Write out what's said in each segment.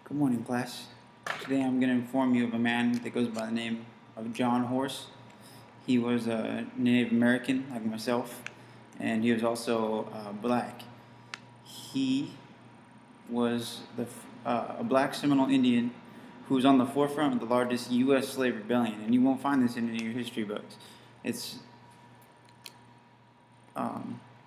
Good morning, class. Today I'm going to inform you of a man that goes by the name of John Horse. He was a Native American like myself, and he was also black. He was a black Seminole Indian who was on the forefront of the largest U.S. slave rebellion, and you won't find this in any of your history books. It's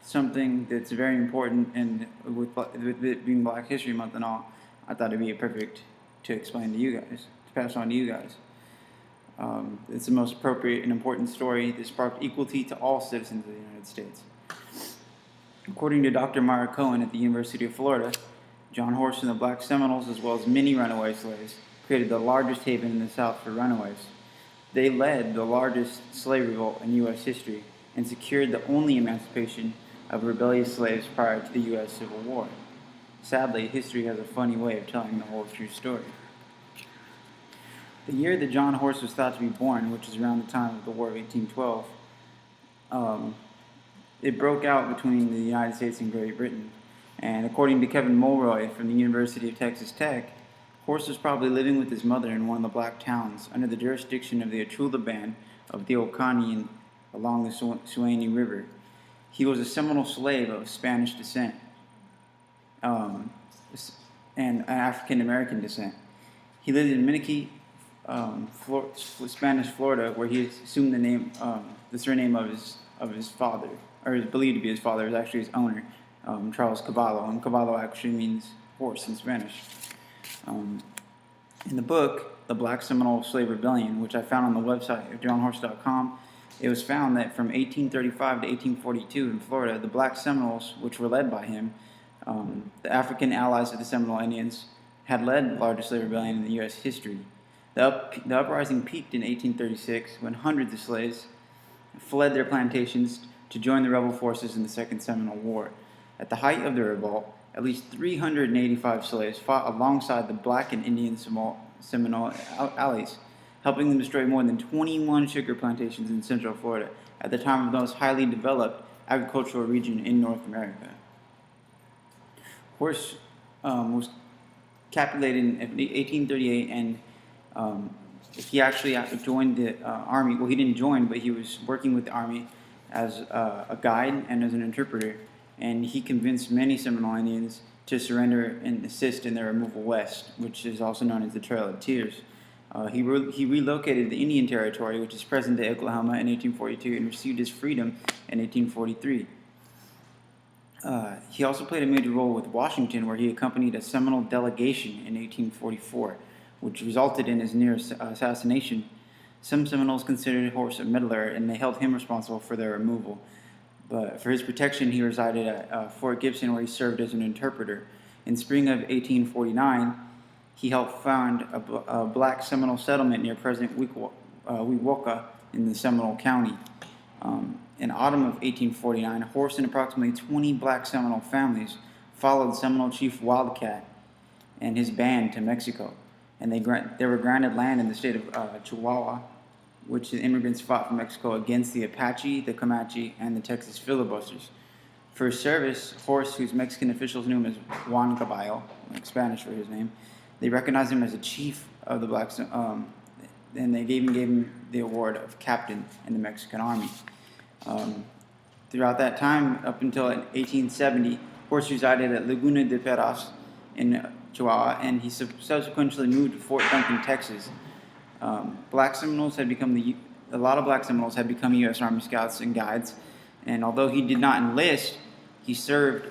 something that's very important, and with it being Black History Month and all, I thought it'd be perfect to explain to you guys, to pass on to you guys. It's the most appropriate and important story that sparked equality to all citizens of the United States. According to Dr. Myra Cohen at the University of Florida, John Horse and the Black Seminoles, as well as many runaway slaves, created the largest haven in the South for runaways. They led the largest slave revolt in U.S. history and secured the only emancipation of rebellious slaves prior to the U.S. Civil War. Sadly, history has a funny way of telling the whole true story. The year that John Horse was thought to be born, which is around the time of the War of 1812, it broke out between the United States and Great Britain. And according to Kevin Mulroy from the University of Texas Tech, Horse was probably living with his mother in one of the black towns under the jurisdiction of the Achula band of the Oconee along the Suwannee River. He was a Seminole slave of Spanish descent and African American descent. He lived in Minookie, Spanish Florida, where he assumed the surname of his father, or is believed to be his father. Is actually his owner, Charles Caballo, and Caballo actually means horse in Spanish. In the book, The Black Seminole Slave Rebellion, which I found on the website of johnhorse.com, it was found that from 1835 to 1842 in Florida, the Black Seminoles, which were led by him, the African allies of the Seminole Indians, had led the largest slave rebellion in the U.S. history. The uprising peaked in 1836 when hundreds of slaves fled their plantations to join the rebel forces in the Second Seminole War. At the height of the revolt, at least 385 slaves fought alongside the black and Indian Seminole allies, helping them destroy more than 21 sugar plantations in Central Florida at the time of the most highly developed agricultural region in North America. Horse was capitulated in 1838, and he actually joined the army. Well, he didn't join, but he was working with the army as a guide and as an interpreter, and he convinced many Seminole Indians to surrender and assist in their removal west, which is also known as the Trail of Tears. He relocated the Indian Territory, which is present-day Oklahoma, in 1842, and received his freedom in 1843. He also played a major role with Washington, where he accompanied a Seminole delegation in 1844, which resulted in his near assassination. Some Seminoles considered Horse a meddler, and they held him responsible for their removal. But for his protection, he resided at Fort Gibson, where he served as an interpreter. In spring of 1849, he helped found a black Seminole settlement near present Wewoka in the Seminole County. In autumn of 1849, Horse and approximately 20 black Seminole families followed Seminole Chief Wildcat and his band to Mexico, and they were granted land in the state of Chihuahua, which the immigrants fought from Mexico against the Apache, the Comanche, and the Texas filibusters. For his service, Horse, whose Mexican officials knew him as Juan Caballo, like Spanish for his name, they recognized him as a chief of the blacks, and they gave him the award of captain in the Mexican army. Throughout that time, up until 1870, Horse resided at Laguna de Perras in Chihuahua, and he subsequently moved to Fort Duncan, Texas. Black Seminoles had become a lot of black Seminoles had become U.S. Army Scouts and Guides, and although he did not enlist, he served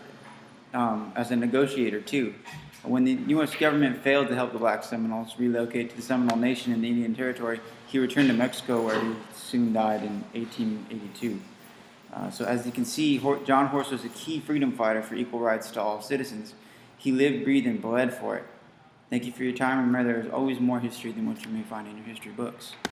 as a negotiator too. When the U.S. government failed to help the black Seminoles relocate to the Seminole Nation in the Indian Territory, he returned to Mexico, where he soon died in 1882. So as you can see, John Horse was a key freedom fighter for equal rights to all citizens. He lived, breathed, and bled for it. Thank you for your time. Remember, there is always more history than what you may find in your history books.